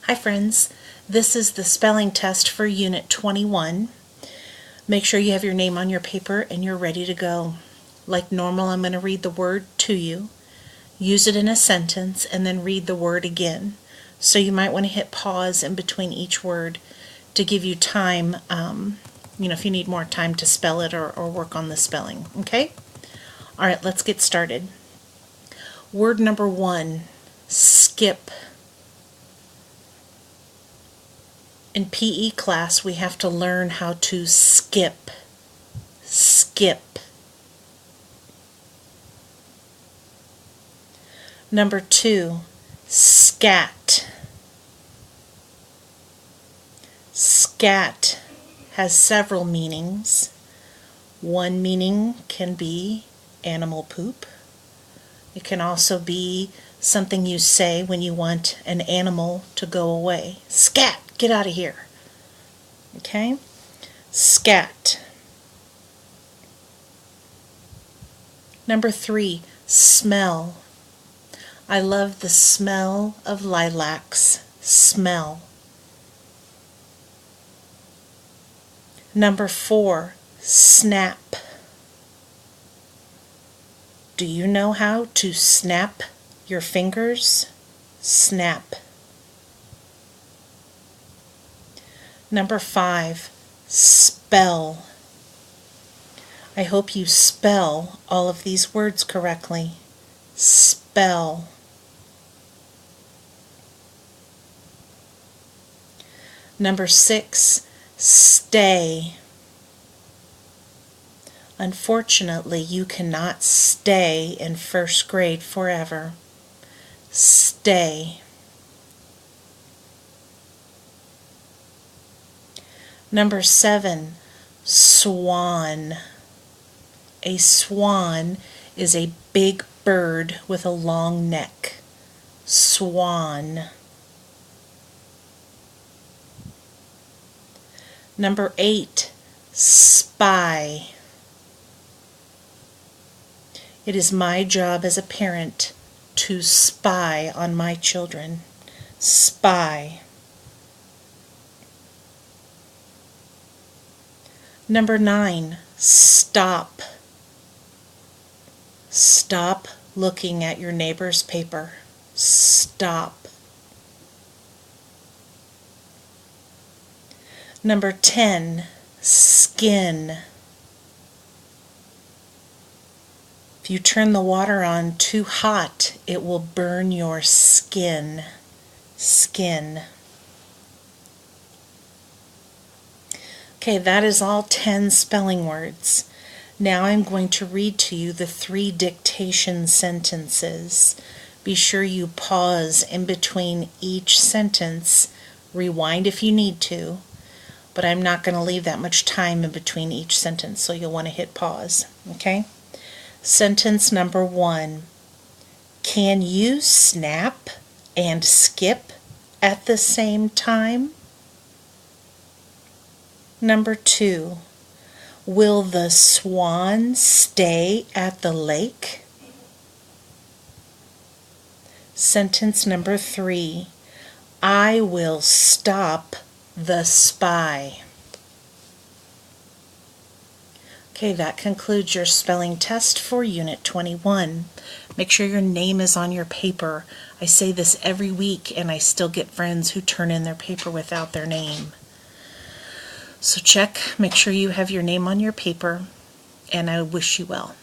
Hi friends, this is the spelling test for Unit 21. Make sure you have your name on your paper and you're ready to go. Like normal, I'm going to read the word to you, use it in a sentence, and then read the word again. So you might want to hit pause in between each word to give you time, if you need more time to spell it or work on the spelling, okay? All right, let's get started. Word number 1, skip. In PE class, we have to learn how to skip. Skip. Number 2, scat. Scat has several meanings. One meaning can be animal poop. It can also be something you say when you want an animal to go away. Scat! Get out of here. Okay? Scat. Number 3, smell. I love the smell of lilacs. Smell. Number 4, snap. Do you know how to snap your fingers? Snap. Number 5, spell. I hope you spell all of these words correctly. Spell. Number 6, stay. Unfortunately, you cannot stay in first grade forever. Stay. Number 7, swan. A swan is a big bird with a long neck. Swan. Number 8, spy. It is my job as a parent to spy on my children. Spy. Number 9, stop. Stop looking at your neighbor's paper. Stop. Number 10, skin. If you turn the water on too hot, it will burn your skin. Skin. Okay, that is all 10 spelling words. Now I'm going to read to you the 3 dictation sentences. Be sure you pause in between each sentence. Rewind if you need to, but I'm not going to leave that much time in between each sentence, so you'll want to hit pause. Okay? Sentence number 1. Can you snap and skip at the same time? Number 2. Will the swan stay at the lake? Sentence number 3. I will stop the spy. Okay, that concludes your spelling test for Unit 21. Make sure your name is on your paper. I say this every week and I still get friends who turn in their paper without their name. So check, make sure you have your name on your paper, and I wish you well.